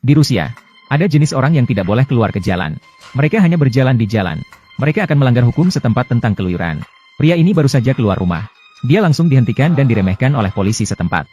Di Rusia, ada jenis orang yang tidak boleh keluar ke jalan. Mereka hanya berjalan di jalan. Mereka akan melanggar hukum setempat tentang keluyuran. Pria ini baru saja keluar rumah. Dia langsung dihentikan dan diremehkan oleh polisi setempat.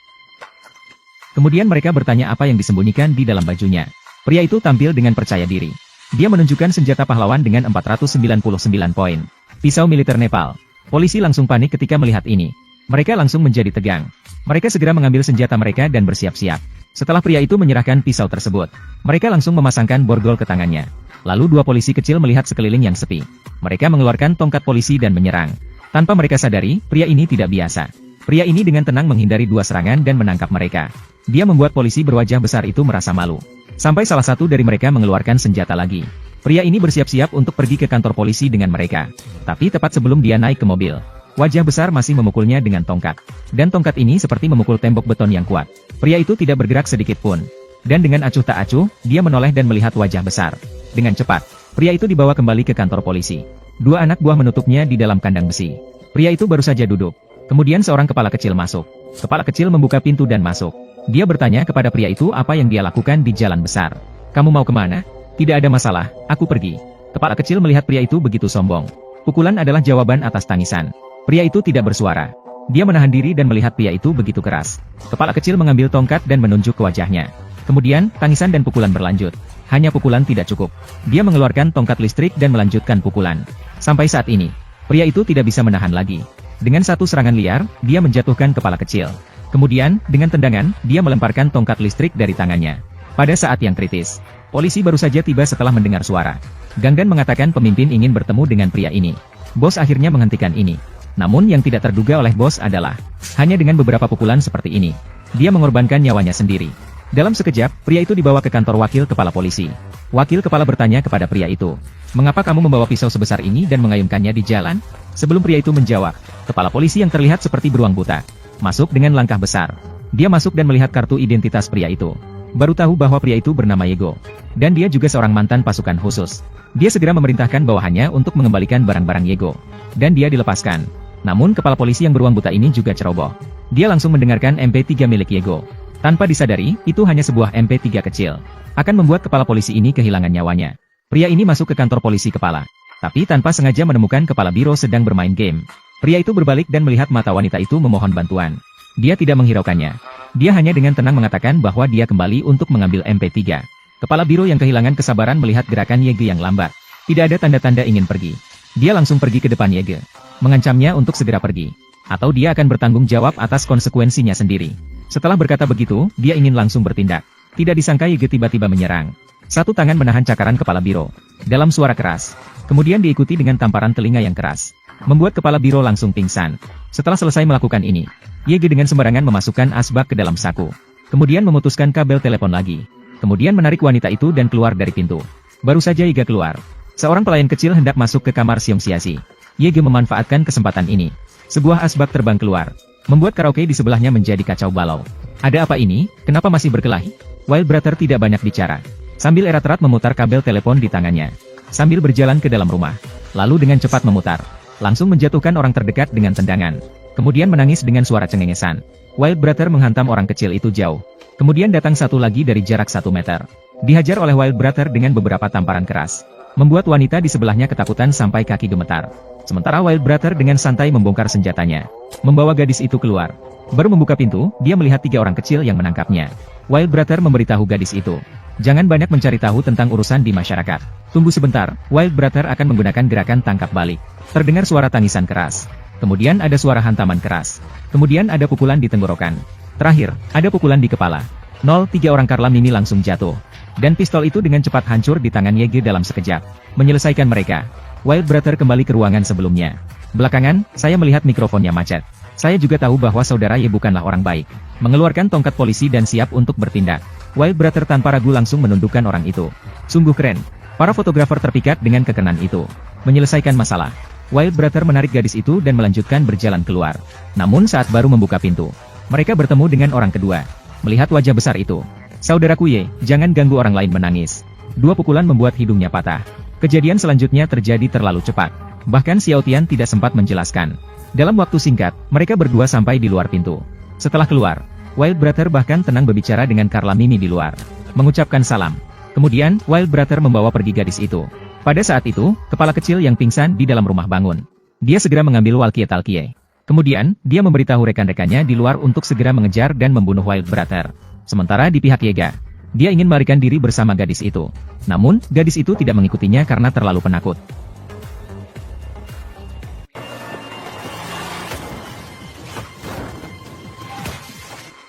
Kemudian mereka bertanya apa yang disembunyikan di dalam bajunya. Pria itu tampil dengan percaya diri. Dia menunjukkan senjata pahlawan dengan 499 poin. Pisau militer Nepal. Polisi langsung panik ketika melihat ini. Mereka langsung menjadi tegang. Mereka segera mengambil senjata mereka dan bersiap-siap. Setelah pria itu menyerahkan pisau tersebut, mereka langsung memasangkan borgol ke tangannya. Lalu dua polisi kecil melihat sekeliling yang sepi. Mereka mengeluarkan tongkat polisi dan menyerang. Tanpa mereka sadari, pria ini tidak biasa. Pria ini dengan tenang menghindari dua serangan dan menangkap mereka. Dia membuat polisi berwajah besar itu merasa malu. Sampai salah satu dari mereka mengeluarkan senjata lagi. Pria ini bersiap-siap untuk pergi ke kantor polisi dengan mereka. Tapi tepat sebelum dia naik ke mobil, wajah besar masih memukulnya dengan tongkat. Dan tongkat ini seperti memukul tembok beton yang kuat. Pria itu tidak bergerak sedikit pun. Dan dengan acuh tak acuh, dia menoleh dan melihat wajah besar. Dengan cepat, pria itu dibawa kembali ke kantor polisi. Dua anak buah menutupnya di dalam kandang besi. Pria itu baru saja duduk. Kemudian seorang kepala kecil masuk. Kepala kecil membuka pintu dan masuk. Dia bertanya kepada pria itu apa yang dia lakukan di jalan besar. Kamu mau kemana? Tidak ada masalah, aku pergi. Kepala kecil melihat pria itu begitu sombong. Pukulan adalah jawaban atas tangisan. Pria itu tidak bersuara. Dia menahan diri dan melihat pria itu begitu keras. Kepala kecil mengambil tongkat dan menunjuk ke wajahnya. Kemudian, tangisan dan pukulan berlanjut. Hanya pukulan tidak cukup. Dia mengeluarkan tongkat listrik dan melanjutkan pukulan. Sampai saat ini, pria itu tidak bisa menahan lagi. Dengan satu serangan liar, dia menjatuhkan kepala kecil. Kemudian, dengan tendangan, dia melemparkan tongkat listrik dari tangannya. Pada saat yang kritis, polisi baru saja tiba setelah mendengar suara. Ganggan mengatakan pemimpin ingin bertemu dengan pria ini. Bos akhirnya menghentikan ini. Namun yang tidak terduga oleh bos adalah, hanya dengan beberapa pukulan seperti ini, dia mengorbankan nyawanya sendiri. Dalam sekejap, pria itu dibawa ke kantor wakil kepala polisi. Wakil kepala bertanya kepada pria itu, mengapa kamu membawa pisau sebesar ini dan mengayunkannya di jalan? Sebelum pria itu menjawab, kepala polisi yang terlihat seperti beruang buta masuk dengan langkah besar. Dia masuk dan melihat kartu identitas pria itu. Baru tahu bahwa pria itu bernama Yego. Dan dia juga seorang mantan pasukan khusus. Dia segera memerintahkan bawahannya untuk mengembalikan barang-barang Yego. Dan dia dilepaskan. Namun kepala polisi yang beruang buta ini juga ceroboh. Dia langsung mendengarkan MP3 milik Yego. Tanpa disadari, itu hanya sebuah MP3 kecil. Akan membuat kepala polisi ini kehilangan nyawanya. Pria ini masuk ke kantor polisi kepala. Tapi tanpa sengaja menemukan kepala biro sedang bermain game. Pria itu berbalik dan melihat mata wanita itu memohon bantuan. Dia tidak menghiraukannya. Dia hanya dengan tenang mengatakan bahwa dia kembali untuk mengambil MP3. Kepala biro yang kehilangan kesabaran melihat gerakan Yege yang lambat. Tidak ada tanda-tanda ingin pergi. Dia langsung pergi ke depan Yege. Mengancamnya untuk segera pergi. Atau dia akan bertanggung jawab atas konsekuensinya sendiri. Setelah berkata begitu, dia ingin langsung bertindak. Tidak disangka Yege tiba-tiba menyerang. Satu tangan menahan cakaran kepala biro. Dalam suara keras. Kemudian diikuti dengan tamparan telinga yang keras. Membuat kepala biro langsung pingsan. Setelah selesai melakukan ini, Yege dengan sembarangan memasukkan asbak ke dalam saku. Kemudian memutuskan kabel telepon lagi. Kemudian menarik wanita itu dan keluar dari pintu. Baru saja Yege keluar, seorang pelayan kecil hendak masuk ke kamar Xiong Xiaxi. Yege memanfaatkan kesempatan ini. Sebuah asbak terbang keluar. Membuat karaoke di sebelahnya menjadi kacau balau. Ada apa ini? Kenapa masih berkelahi? Wild Brother tidak banyak bicara. Sambil erat-erat memutar kabel telepon di tangannya. Sambil berjalan ke dalam rumah. Lalu dengan cepat memutar. Langsung menjatuhkan orang terdekat dengan tendangan. Kemudian menangis dengan suara cengengesan. Wild Brother menghantam orang kecil itu jauh. Kemudian datang satu lagi dari jarak 1 meter. Dihajar oleh Wild Brother dengan beberapa tamparan keras. Membuat wanita di sebelahnya ketakutan sampai kaki gemetar. Sementara Wild Brother dengan santai membongkar senjatanya. Membawa gadis itu keluar. Baru membuka pintu, dia melihat 3 orang kecil yang menangkapnya. Wild Brother memberitahu gadis itu, jangan banyak mencari tahu tentang urusan di masyarakat. Tunggu sebentar, Wild Brother akan menggunakan gerakan tangkap balik. Terdengar suara tangisan keras. Kemudian ada suara hantaman keras. Kemudian ada pukulan di tenggorokan. Terakhir, ada pukulan di kepala. 3 orang Karla Mimi langsung jatuh. Dan pistol itu dengan cepat hancur di tangan Yege dalam sekejap. Menyelesaikan mereka. Wild Brother kembali ke ruangan sebelumnya. Belakangan, saya melihat mikrofonnya macet. Saya juga tahu bahwa saudara Ye bukanlah orang baik. Mengeluarkan tongkat polisi dan siap untuk bertindak. Wild Brother tanpa ragu langsung menundukkan orang itu. Sungguh keren. Para fotografer terpikat dengan kekenan itu. Menyelesaikan masalah. Wild Brother menarik gadis itu dan melanjutkan berjalan keluar. Namun saat baru membuka pintu, mereka bertemu dengan orang kedua. Melihat wajah besar itu. Saudaraku Ye, jangan ganggu orang lain menangis. 2 pukulan membuat hidungnya patah. Kejadian selanjutnya terjadi terlalu cepat. Bahkan Xiao Tian tidak sempat menjelaskan. Dalam waktu singkat, mereka berdua sampai di luar pintu. Setelah keluar, Wild Brother bahkan tenang berbicara dengan Karla Mimi di luar. mengucapkan salam. Kemudian, Wild Brother membawa pergi gadis itu. Pada saat itu, kepala kecil yang pingsan di dalam rumah bangun. Dia segera mengambil walkie-talkie. Kemudian, dia memberitahu rekan-rekannya di luar untuk segera mengejar dan membunuh Wild Brother. Sementara di pihak Yega, dia ingin melarikan diri bersama gadis itu. Namun, gadis itu tidak mengikutinya karena terlalu penakut.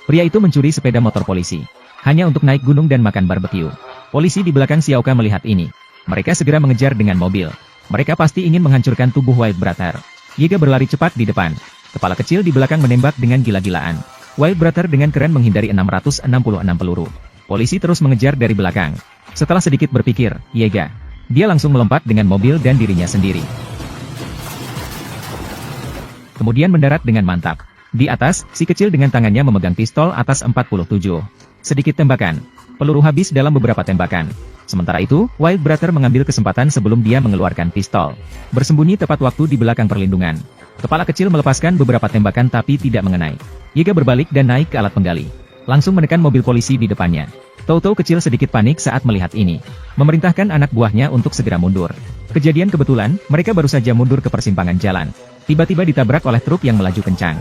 Pria itu mencuri sepeda motor polisi, hanya untuk naik gunung dan makan barbecue. Polisi di belakang Xiaoka melihat ini. Mereka segera mengejar dengan mobil. Mereka pasti ingin menghancurkan tubuh Wild Brother. Yega berlari cepat di depan. Kepala kecil di belakang menembak dengan gila-gilaan. Wild Brother dengan keren menghindari 666 peluru. Polisi terus mengejar dari belakang. Setelah sedikit berpikir, Yega, dia langsung melompat dengan mobil dan dirinya sendiri. Kemudian mendarat dengan mantap. Di atas, si kecil dengan tangannya memegang pistol atas 47. Sedikit tembakan. Peluru habis dalam beberapa tembakan. Sementara itu, Wild Brother mengambil kesempatan sebelum dia mengeluarkan pistol. Bersembunyi tepat waktu di belakang perlindungan. Kepala kecil melepaskan beberapa tembakan tapi tidak mengenai. Yega berbalik dan naik ke alat penggali. Langsung menekan mobil polisi di depannya. Toto kecil sedikit panik saat melihat ini. Memerintahkan anak buahnya untuk segera mundur. Kejadian kebetulan, mereka baru saja mundur ke persimpangan jalan. Tiba-tiba ditabrak oleh truk yang melaju kencang.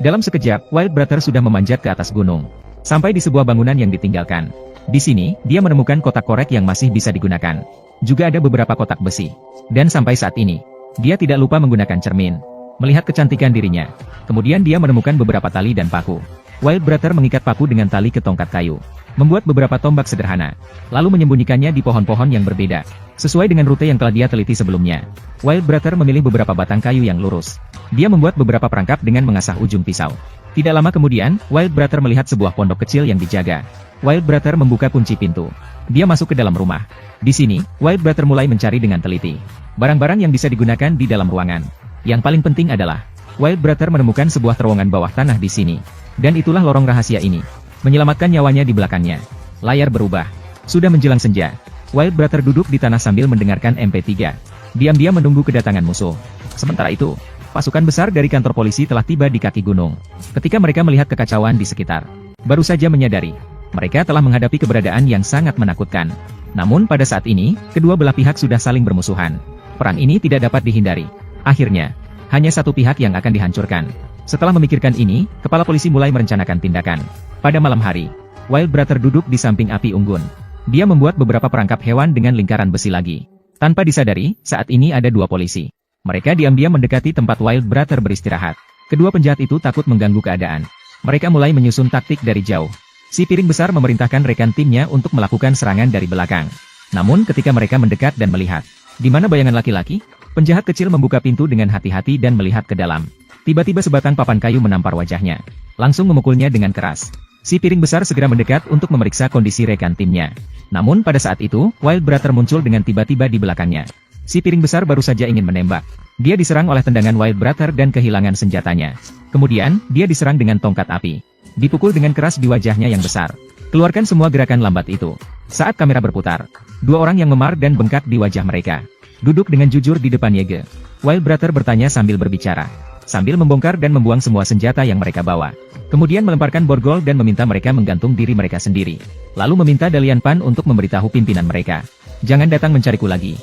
Dalam sekejap, Wild Brother sudah memanjat ke atas gunung. Sampai di sebuah bangunan yang ditinggalkan. Di sini, dia menemukan kotak korek yang masih bisa digunakan. Juga ada beberapa kotak besi. Dan sampai saat ini, dia tidak lupa menggunakan cermin. Melihat kecantikan dirinya. Kemudian dia menemukan beberapa tali dan paku. Wild Brother mengikat paku dengan tali ke tongkat kayu. Membuat beberapa tombak sederhana. Lalu menyembunyikannya di pohon-pohon yang berbeda. Sesuai dengan rute yang telah dia teliti sebelumnya. Wild Brother memilih beberapa batang kayu yang lurus. Dia membuat beberapa perangkap dengan mengasah ujung pisau. Tidak lama kemudian, Wild Brother melihat sebuah pondok kecil yang dijaga. Wild Brother membuka kunci pintu. Dia masuk ke dalam rumah. Di sini, Wild Brother mulai mencari dengan teliti. Barang-barang yang bisa digunakan di dalam ruangan. Yang paling penting adalah, Wild Brother menemukan sebuah terowongan bawah tanah di sini. Dan itulah lorong rahasia ini. Menyelamatkan nyawanya di belakangnya. Layar berubah. Sudah menjelang senja. Wild Brother duduk di tanah sambil mendengarkan MP3. Diam-diam menunggu kedatangan musuh. Sementara itu, pasukan besar dari kantor polisi telah tiba di kaki gunung. Ketika mereka melihat kekacauan di sekitar, baru saja menyadari, mereka telah menghadapi keberadaan yang sangat menakutkan. Namun pada saat ini, kedua belah pihak sudah saling bermusuhan. Perang ini tidak dapat dihindari. Akhirnya, hanya satu pihak yang akan dihancurkan. Setelah memikirkan ini, kepala polisi mulai merencanakan tindakan. Pada malam hari, Wild Brother duduk di samping api unggun. Dia membuat beberapa perangkap hewan dengan lingkaran besi lagi. Tanpa disadari, saat ini ada dua polisi. Mereka diam-diam mendekati tempat Wild Brother beristirahat. Kedua penjahat itu takut mengganggu keadaan. Mereka mulai menyusun taktik dari jauh. Si piring besar memerintahkan rekan timnya untuk melakukan serangan dari belakang. Namun ketika mereka mendekat dan melihat, di mana bayangan laki-laki, penjahat kecil membuka pintu dengan hati-hati dan melihat ke dalam. Tiba-tiba sebatang papan kayu menampar wajahnya. Langsung memukulnya dengan keras. Si piring besar segera mendekat untuk memeriksa kondisi rekan timnya. Namun pada saat itu, Wild Brother muncul dengan tiba-tiba di belakangnya. Si piring besar baru saja ingin menembak. Dia diserang oleh tendangan Wild Brother dan kehilangan senjatanya. Kemudian, dia diserang dengan tongkat api. Dipukul dengan keras di wajahnya yang besar. Keluarkan semua gerakan lambat itu. Saat kamera berputar, dua orang yang memar dan bengkak di wajah mereka. Duduk dengan jujur di depan Yege. Wild Brother bertanya sambil berbicara. Sambil membongkar dan membuang semua senjata yang mereka bawa. Kemudian melemparkan borgol dan meminta mereka menggantung diri mereka sendiri. Lalu meminta Dalian Pan untuk memberitahu pimpinan mereka. Jangan datang mencariku lagi.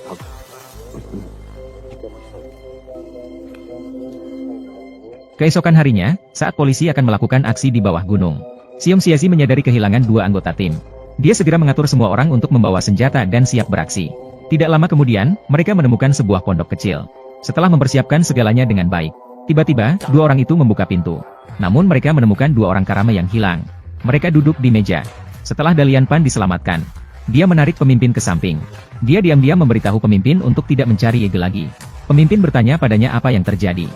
Keesokan harinya, saat polisi akan melakukan aksi di bawah gunung, Xiong Xiazi menyadari kehilangan dua anggota tim. Dia segera mengatur semua orang untuk membawa senjata dan siap beraksi. Tidak lama kemudian, mereka menemukan sebuah pondok kecil. Setelah mempersiapkan segalanya dengan baik, tiba-tiba, dua orang itu membuka pintu. Namun mereka menemukan dua orang karama yang hilang. Mereka duduk di meja. Setelah Dalian Pan diselamatkan, dia menarik pemimpin ke samping. Dia diam-diam memberitahu pemimpin untuk tidak mencari Yege lagi. Pemimpin bertanya padanya apa yang terjadi.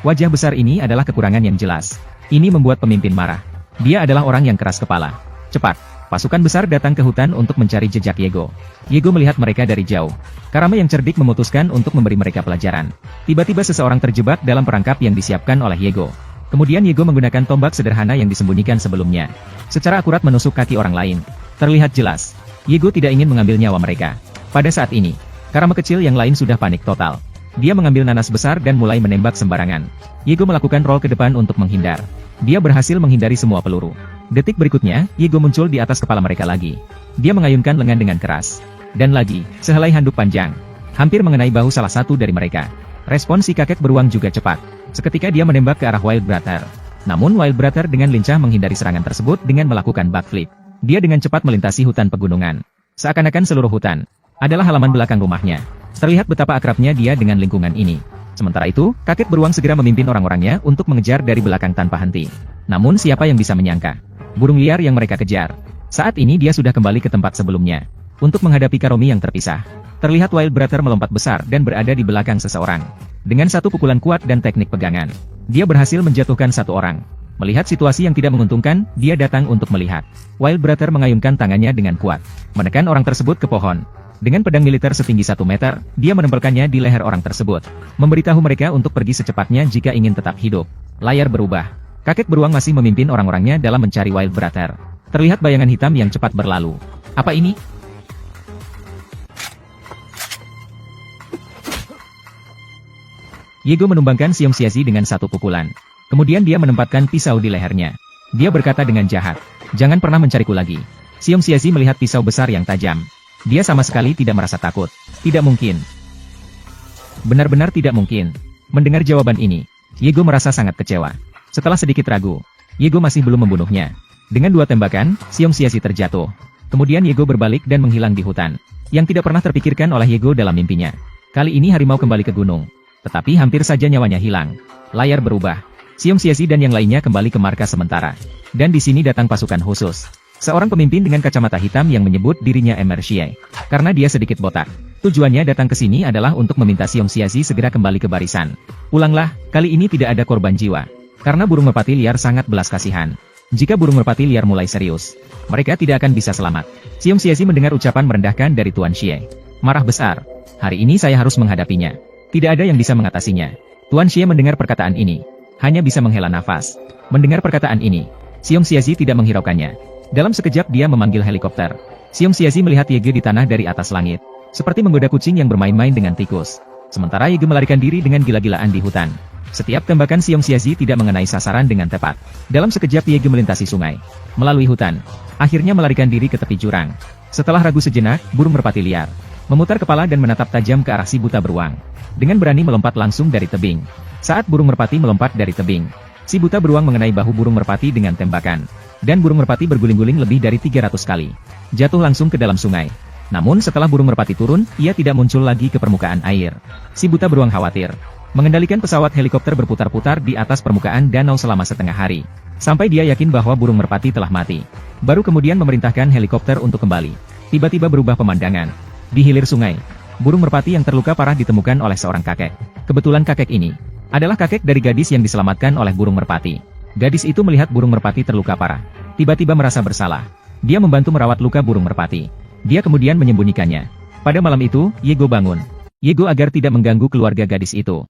Wajah besar ini adalah kekurangan yang jelas. Ini membuat pemimpin marah. Dia adalah orang yang keras kepala. Cepat, pasukan besar datang ke hutan untuk mencari jejak Yego. Yego melihat mereka dari jauh. Karama yang cerdik memutuskan untuk memberi mereka pelajaran. Tiba-tiba seseorang terjebak dalam perangkap yang disiapkan oleh Yego. Kemudian Yego menggunakan tombak sederhana yang disembunyikan sebelumnya. Secara akurat menusuk kaki orang lain. Terlihat jelas, Yego tidak ingin mengambil nyawa mereka. Pada saat ini, karama kecil yang lain sudah panik total. Dia mengambil nanas besar dan mulai menembak sembarangan. Yego melakukan roll ke depan untuk menghindar. Dia berhasil menghindari semua peluru. Detik berikutnya, Yego muncul di atas kepala mereka lagi. Dia mengayunkan lengan dengan keras. Dan lagi, sehelai handuk panjang. Hampir mengenai bahu salah satu dari mereka. Respon si kakek beruang juga cepat. Seketika dia menembak ke arah Wild Brother. Namun Wild Brother dengan lincah menghindari serangan tersebut dengan melakukan backflip. Dia dengan cepat melintasi hutan pegunungan. Seakan-akan seluruh hutan adalah halaman belakang rumahnya. Terlihat betapa akrabnya dia dengan lingkungan ini. Sementara itu, kakek beruang segera memimpin orang-orangnya untuk mengejar dari belakang tanpa henti. Namun siapa yang bisa menyangka? Burung liar yang mereka kejar. Saat ini dia sudah kembali ke tempat sebelumnya. Untuk menghadapi Karomi yang terpisah. Terlihat Wild Brother melompat besar dan berada di belakang seseorang. Dengan satu pukulan kuat dan teknik pegangan, dia berhasil menjatuhkan satu orang. Melihat situasi yang tidak menguntungkan, dia datang untuk melihat. Wild Brother mengayunkan tangannya dengan kuat, menekan orang tersebut ke pohon. Dengan pedang militer setinggi 1 meter, dia menempelkannya di leher orang tersebut. Memberitahu mereka untuk pergi secepatnya jika ingin tetap hidup. Layar berubah. Kakek beruang masih memimpin orang-orangnya dalam mencari Wild Brother. Terlihat bayangan hitam yang cepat berlalu. Apa ini? Yego menumbangkan Xiong Xiazi dengan satu pukulan. Kemudian dia menempatkan pisau di lehernya. Dia berkata dengan jahat, "Jangan pernah mencariku lagi." Xiong Xiazi melihat pisau besar yang tajam. Dia sama sekali tidak merasa takut. Tidak mungkin. Benar-benar tidak mungkin. Mendengar jawaban ini, Yego merasa sangat kecewa. Setelah sedikit ragu, Yego masih belum membunuhnya. Dengan 2 tembakan, Xiong Xiazi terjatuh. Kemudian Yego berbalik dan menghilang di hutan. Yang tidak pernah terpikirkan oleh Yego dalam mimpinya. Kali ini harimau kembali ke gunung. Tetapi hampir saja nyawanya hilang. Layar berubah. Xiong Xiazi dan yang lainnya kembali ke markas sementara. Dan di sini datang pasukan khusus. Seorang pemimpin dengan kacamata hitam yang menyebut dirinya Emer Xie. Karena dia sedikit botak. Tujuannya datang ke sini adalah untuk meminta Xiong Xiazi segera kembali ke barisan. Pulanglah, kali ini tidak ada korban jiwa. Karena burung merpati liar sangat belas kasihan. Jika burung merpati liar mulai serius, mereka tidak akan bisa selamat. Xiong Xiazi mendengar ucapan merendahkan dari Tuan Xie. Marah besar. Hari ini saya harus menghadapinya. Tidak ada yang bisa mengatasinya. Tuan Xie mendengar perkataan ini. Hanya bisa menghela nafas. Mendengar perkataan ini, Xiong Xiazi tidak menghiraukannya. Dalam sekejap dia memanggil helikopter. Xiong Xiazi melihat Yege di tanah dari atas langit. Seperti menggoda kucing yang bermain-main dengan tikus. Sementara Yege melarikan diri dengan gila-gilaan di hutan. Setiap tembakan Xiong Xiazi tidak mengenai sasaran dengan tepat. Dalam sekejap Yege melintasi sungai. Melalui hutan. Akhirnya melarikan diri ke tepi jurang. Setelah ragu sejenak, burung merpati liar memutar kepala dan menatap tajam ke arah si buta beruang. Dengan berani melompat langsung dari tebing. Saat burung merpati melompat dari tebing, si buta beruang mengenai bahu burung merpati dengan tembakan. Dan burung merpati berguling-guling lebih dari 300 kali. Jatuh langsung ke dalam sungai. Namun setelah burung merpati turun, ia tidak muncul lagi ke permukaan air. Si buta beruang khawatir. Mengendalikan pesawat helikopter berputar-putar di atas permukaan danau selama setengah hari. Sampai dia yakin bahwa burung merpati telah mati. Baru kemudian memerintahkan helikopter untuk kembali. Tiba-tiba berubah pemandangan. Di hilir sungai, burung merpati yang terluka parah ditemukan oleh seorang kakek. Kebetulan kakek ini adalah kakek dari gadis yang diselamatkan oleh burung merpati. Gadis itu melihat burung merpati terluka parah. Tiba-tiba merasa bersalah. Dia membantu merawat luka burung merpati. Dia kemudian menyembunyikannya. Pada malam itu, Yego bangun. Yego agar tidak mengganggu keluarga gadis itu.